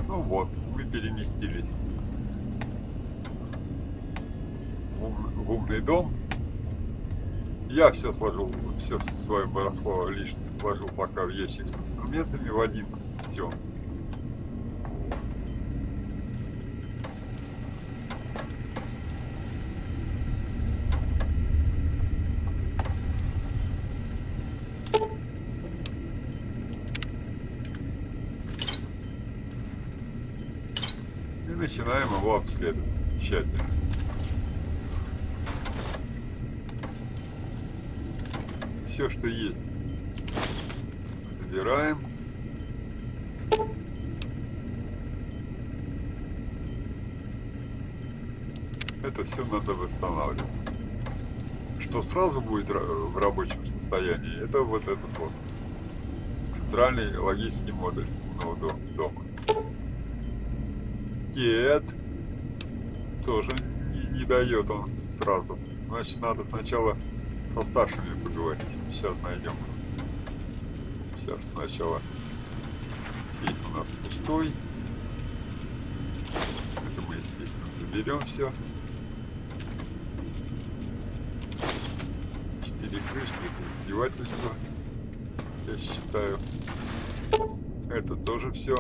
Ну вот, мы переместились в умный дом. Я все сложил, все свое барахло лишнее сложил пока в ящик с инструментами в один. Все. И начинаем его обследовать тщательно. Все, что есть, забираем. Это все надо восстанавливать. Что сразу будет в рабочем состоянии, это вот этот вот центральный логический модуль умного дома. Нет, тоже не дает он сразу. Значит, надо сначала со старшими поговорить. Сейчас найдем. Сейчас сначала сейф у нас пустой. Это мы, естественно, заберем все. 4 крышки, это издевательство, я считаю. Это тоже все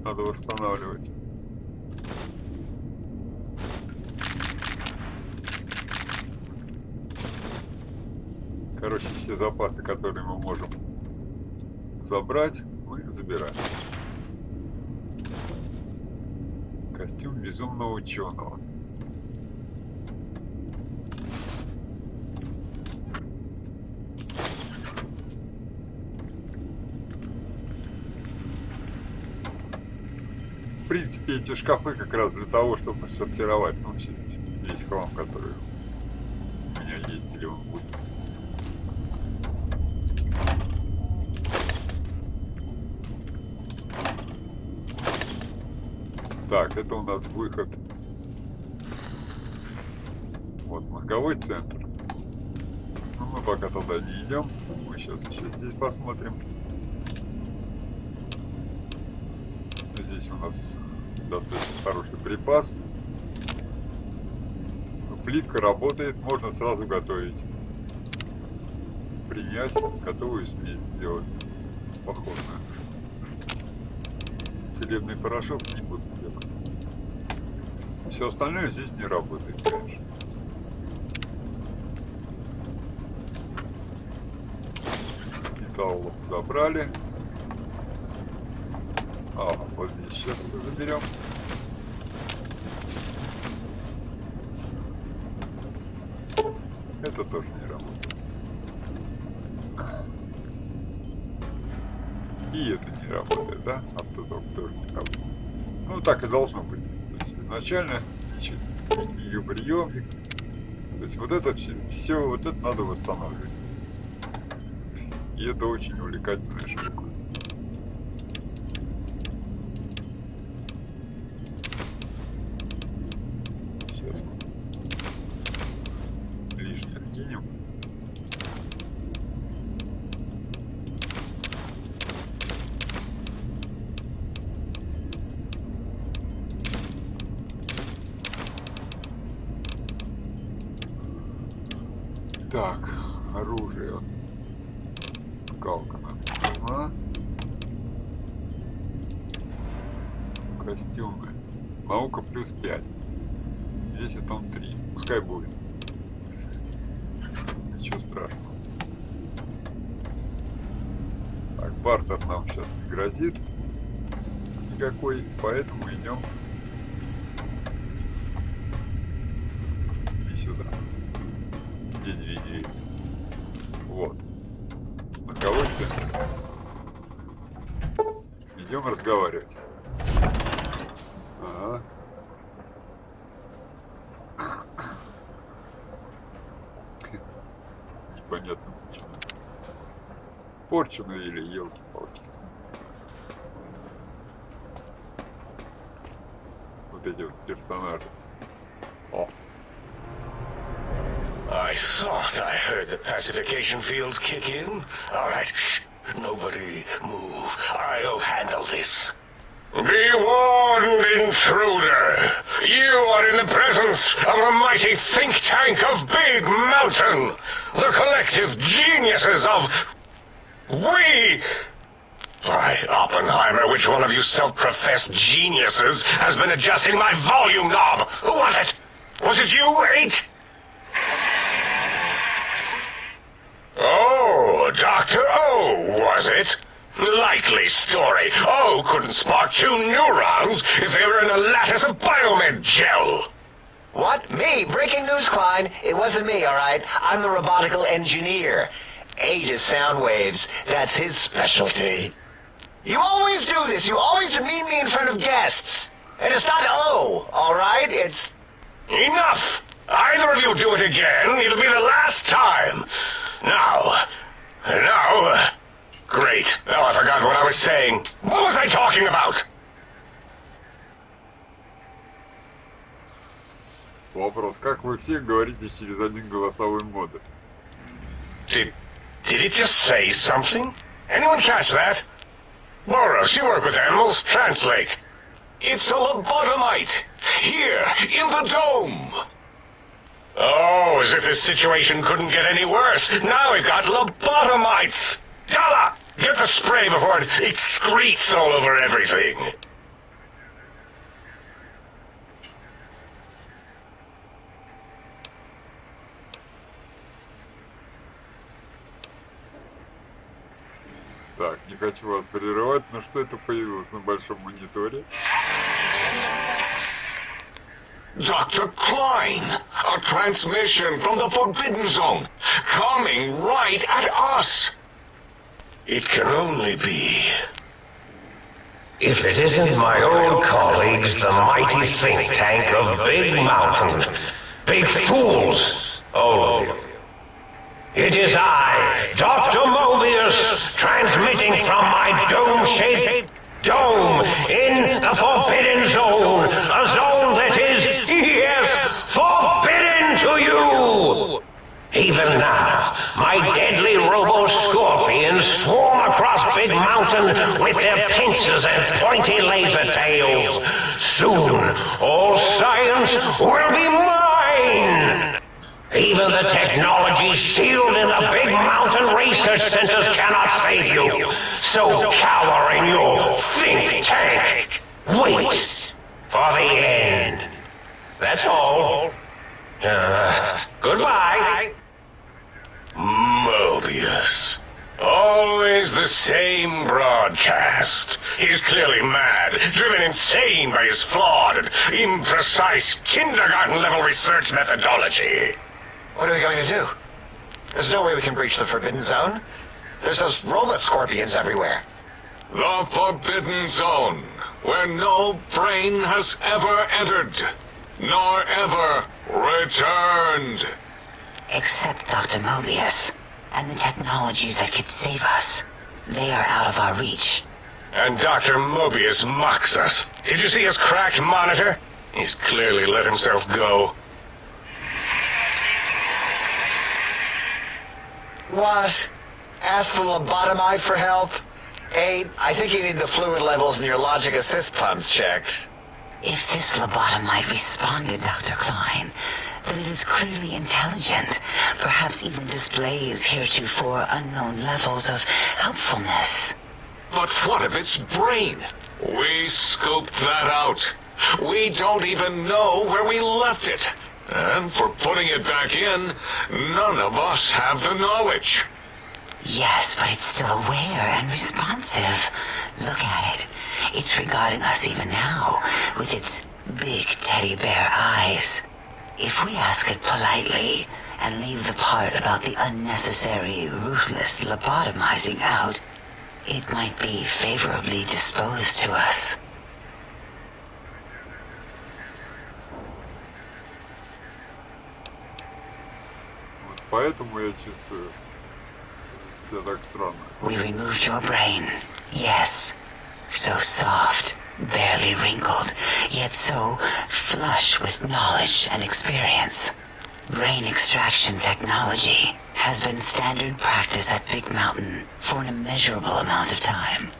надо восстанавливать. Короче, все запасы, которые мы можем забрать, мы забираем. Костюм безумного ученого. В принципе, эти шкафы как раз для того, чтобы сортировать, ну, весь хлам, который у меня есть, или он будет. Так, это у нас выход. Вот мозговой центр. Но мы пока туда не идем. Мы сейчас еще здесь посмотрим. Здесь у нас достаточно хороший припас. Плитка работает, можно сразу готовить. Принять готовую смесь сделать. Похожую. Целебный порошок не буду делать. Все остальное здесь не работает, конечно. Металл забрали. А, вот здесь сейчас все заберем. Это тоже не работает. И это не работает, да? Автодок тоже не работает. Ну, так и должно быть. То есть изначально ее приемник. То есть вот это все вот это надо восстанавливать. И это очень увлекательная штука. Сейчас мы лишнее скинем. Так, оружие. Скалка нам нужна. Костюмы. Наука плюс 5. Весит он 3. Пускай будет. Ничего страшного. Так, бартер нам сейчас не грозит никакой, поэтому идем и сюда. Где двери? Вот. Мозговой центр. Идем разговаривать. Ага. Непонятно почему. Порчено или елки-палки. Вот эти вот персонажи. О. I thought I heard the pacification field kick in. All right, shh. Nobody move. I'll handle this. Be warned, intruder. You are in the presence of the mighty think tank of Big Mountain. The collective geniuses of... We... By Oppenheimer, which one of you self-professed geniuses has been adjusting my volume knob? Who was it? Was it you, 8? Oh, Dr. O, was it? Likely story. O couldn't spark 2 neurons if they were in a lattice of biomed gel. What? Me? Breaking news, Klein. It wasn't me, all right? I'm the robotical engineer. 8 is sound waves. That's his specialty. You always do this. You always demean me in front of guests. And it's not O, all right? It's... Enough! Either of you do it again, it'll be the last time. Now... Great. Now I forgot what I was saying. What was I talking about? Вопрос, как вы все говорите через один голосовой модуль? Did it just say something? Anyone catch that? Boros, you work with animals. Translate. It's a lobotomite. Here, in the dome. Oh, as if this situation couldn't get any worse. Now we've got lobotomites. Gala, get the spray before it excretes all over everything. Так, не хочу вас прерывать, но что это появилось на большом мониторе? Dr. Klein, a transmission from the Forbidden Zone, coming right at us. It can only be... If it isn't my old colleagues, the mighty think tank of Big Mountain. Big fools, all of you. It is I, Dr. Mobius, transmitting from my dome-shaped dome in the Forbidden Zone. A zone that is, yes, forbidden to you. Even now, my deadly robo-scorpions swarm across Big Mountain with their pincers and pointy laser tails. Soon, all science will be mine. Even the technology sealed in the Big Mountain research centers cannot save you. So cower in your think tank. Wait for the end. That's all. Goodbye. Mobius. Always the same broadcast. He's clearly mad, driven insane by his flawed and imprecise kindergarten-level research methodology. What are we going to do? There's no way we can breach the Forbidden Zone. There's those robot scorpions everywhere. The Forbidden Zone, where no brain has ever entered, nor ever returned. Except Dr. Mobius and the technologies that could save us. They are out of our reach. And Dr. Mobius mocks us. Did you see his cracked monitor? He's clearly let himself go. What? Ask the lobotomite for help? 8, I think you need the fluid levels in your logic assist pumps checked. If this lobotomite responded, Dr. Klein, then it is clearly intelligent, perhaps even displays heretofore unknown levels of helpfulness. But what of its brain? We scooped that out. We don't even know where we left it. And for putting it back in, none of us have the knowledge. Yes, but it's still aware and responsive. Look at it. It's regarding us even now, with its big teddy bear eyes. If we ask it politely, and leave the part about the unnecessary, ruthless lobotomizing out, it might be favorably disposed to us. Вот поэтому я чувствую себя так странно. We removed your brain, yes. So soft, barely wrinkled, yet so flush with knowledge and experience. Brain extraction technology has been standard practice at Big Mountain for an immeasurable amount of time.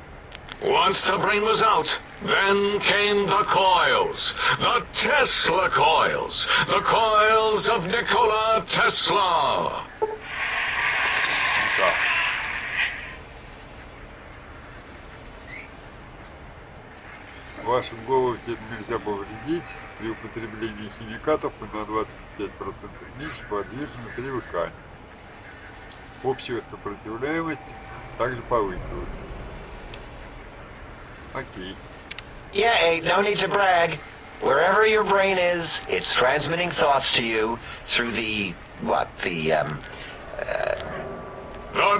Once the brain was out, then came the coils. The Tesla coils. The coils of Nikola Tesla. Да. Вашу голову теперь нельзя повредить. При употреблении химикатов вы на 25% меньше подвержены привыканию. Общая сопротивляемость также повысилась. Окей. Yeah, Abe, no need to brag. Wherever your brain is, it's transmitting thoughts to you through the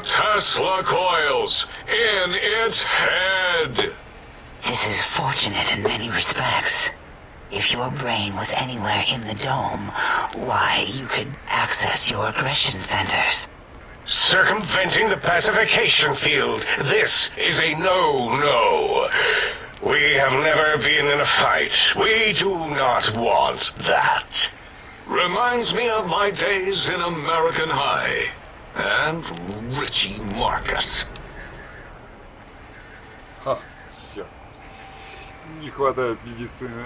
Tesla coils in its head. This is fortunate in many respects. If your brain was anywhere in the dome, why, you could access your aggression centers. Circumventing the pacification field. This is a no-no. We have never been in a fight. We do not want that. Reminds me of my days in American High. And Richie Marcus. Ха, черт. Не хватает медицины.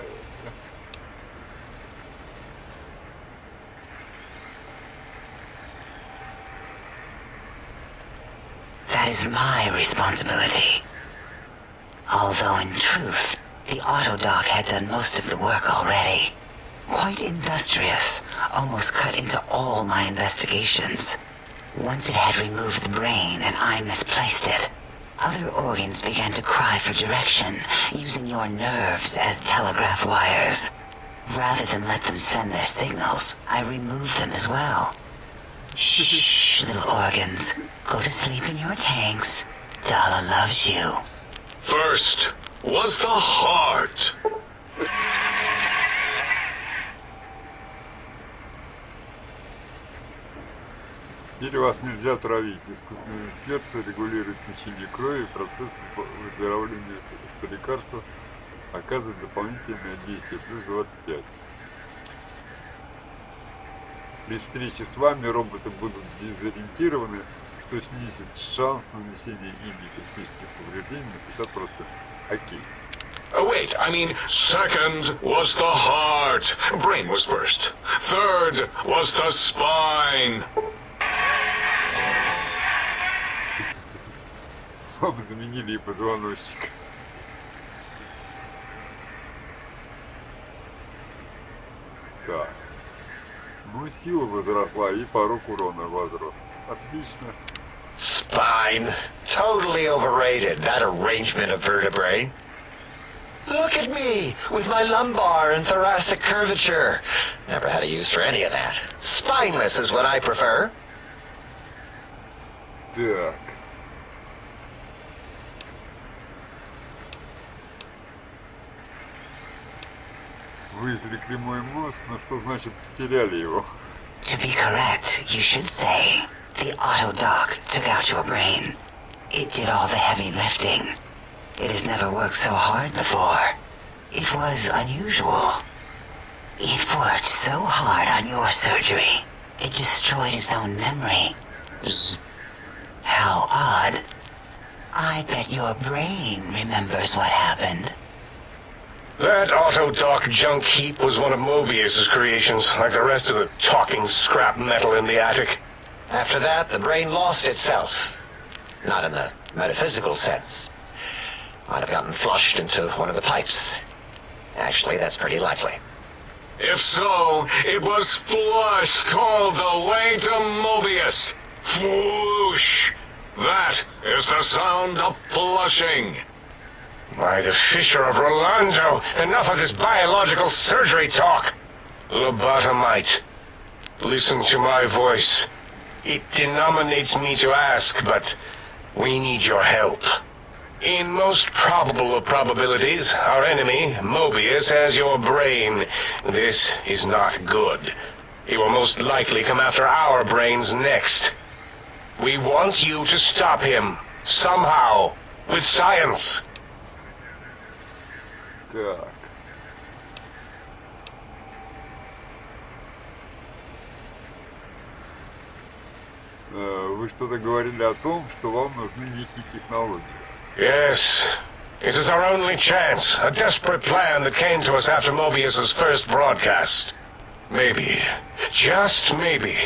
That is my responsibility. Although in truth, the autodoc had done most of the work already. Quite industrious, almost cut into all my investigations. Once it had removed the brain and I misplaced it, other organs began to cry for direction, using your nerves as telegraph wires. Rather than let them send their signals, I removed them as well. Shh, little organs. Go to sleep in your tanks. Dala loves you. First was the heart. Теперь вас нельзя травить. Искусственное сердце регулирует течение крови, процесс выздоровления от лекарства оказывает дополнительное действие, плюс 25. При встрече с вами роботы будут дезориентированы, что снизит шанс нанесения ими критических повреждений на 50%. Окей. Oh, wait, I mean, second was the heart. Brain was first. Third was the spine. Вам заменили и позвоночник. Так. Ну, сила возросла и порог урона возрос. Отлично. spine. Totally overrated, that arrangement of vertebrae. Look at me, with my lumbar and thoracic curvature. Never had a use for any of that. Spineless is what I prefer. Так. Вы извлекли мой мозг, но что значит потеряли его? To be correct, you should say, the autodoc took out your brain. It did all the heavy lifting. It has never worked so hard before. It was unusual. It worked so hard on your surgery, it destroyed its own memory. How odd. I bet your brain remembers what happened. That autodoc junk heap was one of Mobius's creations, like the rest of the talking scrap metal in the attic. After that, the brain lost itself. Not in the metaphysical sense. Might have gotten flushed into one of the pipes. Actually, that's pretty likely. If so, it was flushed all the way to Mobius. Flush! That is the sound of flushing. By the Fisher of Rolando, enough of this biological surgery talk. Lobotomite, listen to my voice. It denominates me to ask, but we need your help. In most probable of probabilities, our enemy, Mobius, has your brain. This is not good. He will most likely come after our brains next. We want you to stop him, somehow, with science. Так. Вы что-то говорили о том, что вам нужны некие технологии. Yes, It is our only chance, a desperate plan that came to us after Mobius's first broadcast. Maybe, just maybe,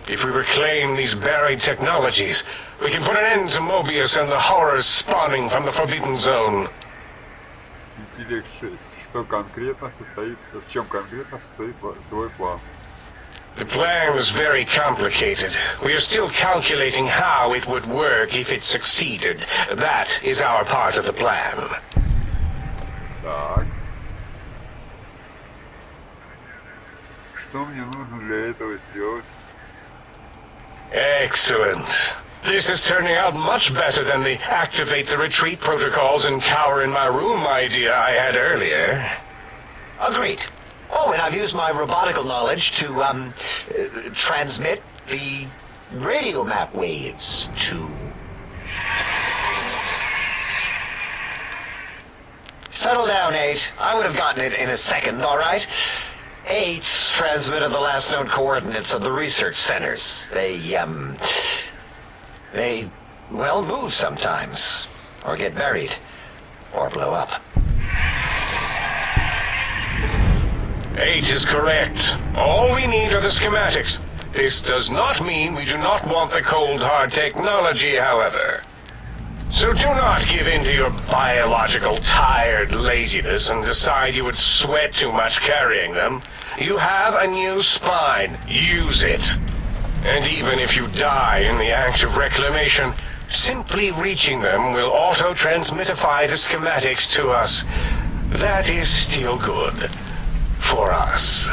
if we reclaim these buried technologies, we can put an end to Mobius and the horrors spawning from the Forbidden Zone. Интеллект 6. В чем конкретно состоит твой план? The plan is very complicated. We are still calculating how it would work if it succeeded. That is our part of the plan. Так. Что мне нужно для этого сделать? Excellent. This is turning out much better than the activate the retreat protocols and cower in my room idea I had earlier. Agreed. Oh, and I've used my robotical knowledge to, transmit the radio map waves to... Settle down, 8. I would have gotten it in a second, all right? 8's transmitted the last known coordinates of the research centers. They, well, move sometimes. Or get buried. Or blow up. 8 is correct. All we need are the schematics. This does not mean we do not want the cold hard technology, however. So do not give in to your biological tired laziness and decide you would sweat too much carrying them. You have a new spine. Use it. And even if you die in the act of reclamation, simply reaching them will auto-transmitify the schematics to us. That is still good. For us.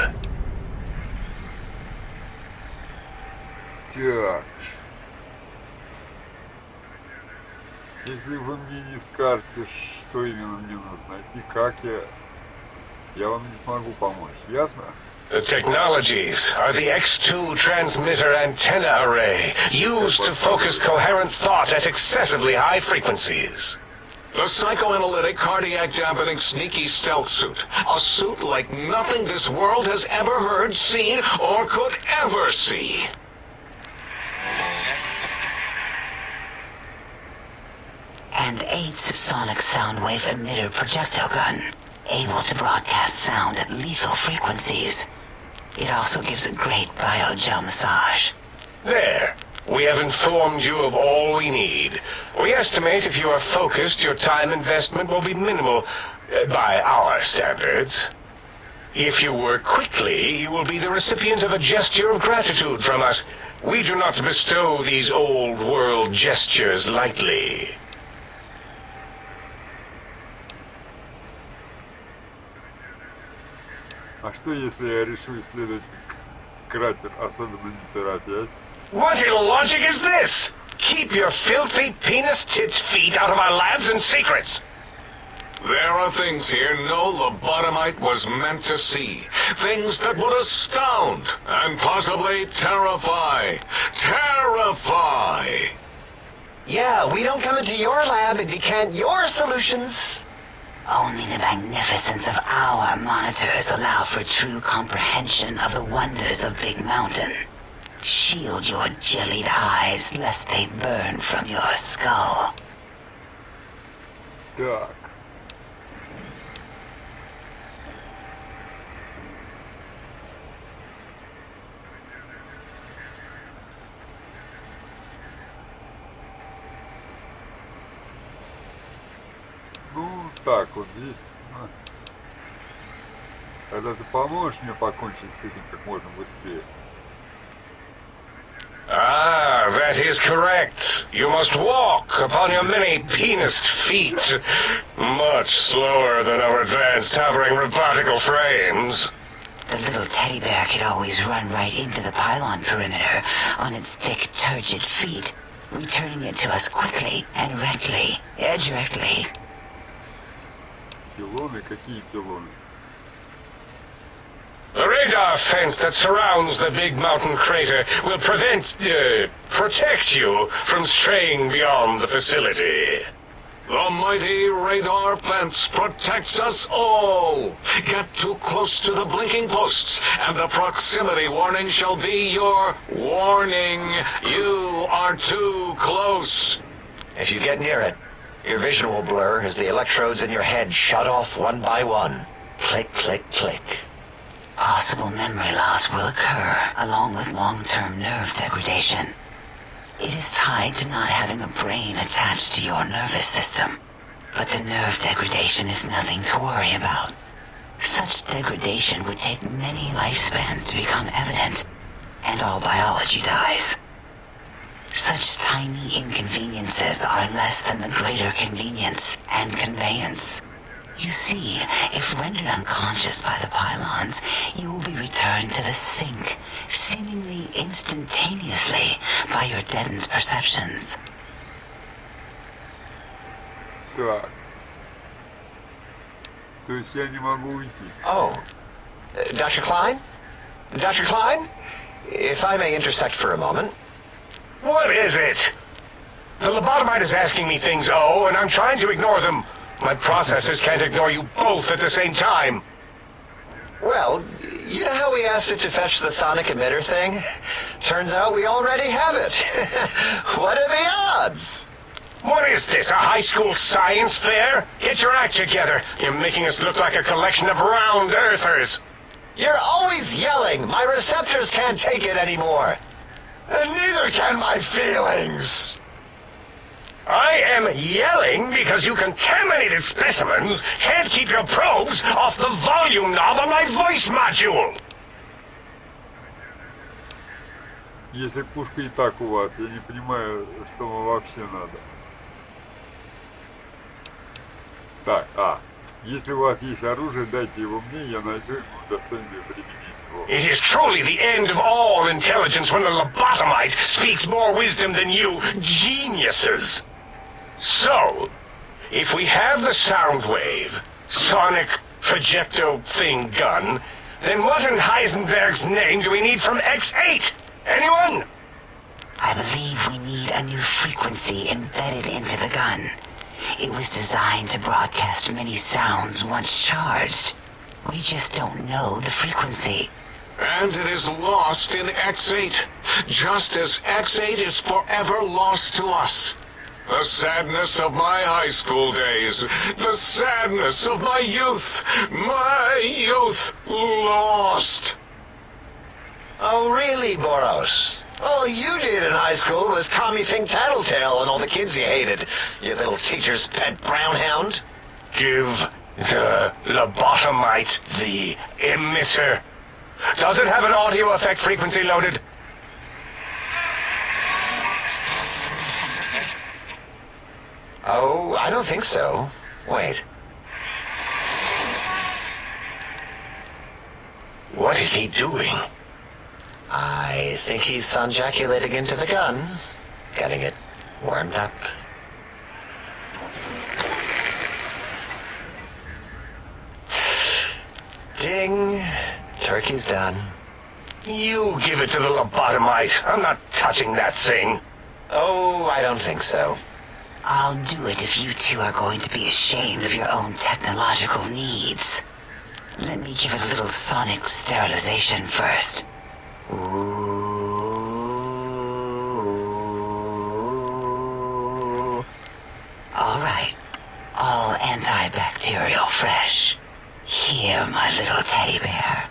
Так. Если вы мне не скажете, что именно мне нужно найти, как я вам не смогу помочь. Ясно? The technologies are the X2 transmitter antenna array, used to focus coherent thought at excessively high frequencies. The psychoanalytic, cardiac-dampening, sneaky stealth suit. A suit like nothing this world has ever heard, seen, or could ever see. And 8's sonic sound wave emitter projectile gun, able to broadcast sound at lethal frequencies. It also gives a great biogel massage. There. We have informed you of all we need. We estimate if you are focused, your time investment will be minimal, by our standards. If you work quickly, you will be the recipient of a gesture of gratitude from us. We do not bestow these old-world gestures lightly. А что если я решу исследовать кратер, особенно не торопясь? What illogic is this? Keep your filthy, penis-tipped feet out of our labs and secrets. There are things here no lobotomite was meant to see. Things that would astound and possibly terrify. Terrify! Yeah, we don't come into your lab and decant your solutions. Only the magnificence of our monitors allow for true comprehension of the wonders of Big Mountain. Shield your jellied eyes lest they burn from your skull. Так. Ну, так, вот здесь... Тогда ты поможешь мне покончить с этим как можно быстрее. Ah, that is correct. You must walk upon your many penised feet. Much slower than our advanced hovering robotical frames. The little teddy bear could always run right into the pylon perimeter on its thick, turgid feet, returning it to us quickly and directly. Пилоны? Какие пилоны? The radar fence that surrounds the Big Mountain crater will protect you from straying beyond the facility. The mighty radar fence protects us all. Get too close to the blinking posts, and the proximity warning shall be your warning. You are too close. If you get near it, Your vision will blur as the electrodes in your head shut off one by one. Click, click, click. Possible memory loss will occur, along with long-term nerve degradation. It is tied to not having a brain attached to your nervous system. But the nerve degradation is nothing to worry about. Such degradation would take many lifespans to become evident, and all biology dies. Such tiny inconveniences are less than the greater convenience and conveyance. You see, if rendered unconscious by the pylons, you will be returned to the sink, seemingly instantaneously, by your deadened perceptions. Так. То есть я не могу уйти. Oh. Dr. Klein? Dr. Klein? If I may intersect for a moment. What is it? The lobotomite is asking me things, and I'm trying to ignore them. My processors can't ignore you both at the same time. Well, you know how we asked it to fetch the sonic emitter thing? Turns out we already have it. What are the odds? What is this, a high school science fair? Get your act together. You're making us look like a collection of round earthers. You're always yelling. My receptors can't take it anymore. And neither can my feelings. I am yelling because you contaminated specimens can't keep your probes off the volume knob on my voice module. Если пушка и так у вас, я не понимаю, что вам вообще надо. Так, если у вас есть оружие, дайте его мне, я найду ему достойное применение. It is truly the end of all intelligence when the lobotomite speaks more wisdom than you geniuses. So, if we have the sound wave, sonic projecto thing gun, then what in Heisenberg's name do we need from X8? Anyone? I believe we need a new frequency embedded into the gun. It was designed to broadcast many sounds once charged. We just don't know the frequency. And it is lost in X8, just as X8 is forever lost to us. The sadness of my high school days, the sadness of my youth lost. Oh, really, Boros? All you did in high school was call me Fink Tattletale and all the kids you hated, you little teacher's pet brown hound. Give the lobotomite the emitter. Does it have an audio effect frequency loaded? Oh, I don't think so. Wait. What is he doing? I think he's sunjaculating into the gun, getting it warmed up. Ding. Turkey's done. You give it to the lobotomite. I'm not touching that thing. Oh, I don't think so. I'll do it if you two are going to be ashamed of your own technological needs. Let me give it a little sonic sterilization first. Ooh. All right. All antibacterial fresh. Here, my little teddy bear.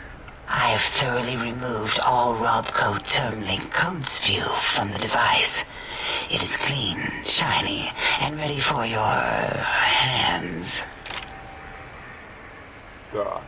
I have thoroughly removed all Robco Termlink code spew from the device. It is clean, shiny, and ready for your hands. Так.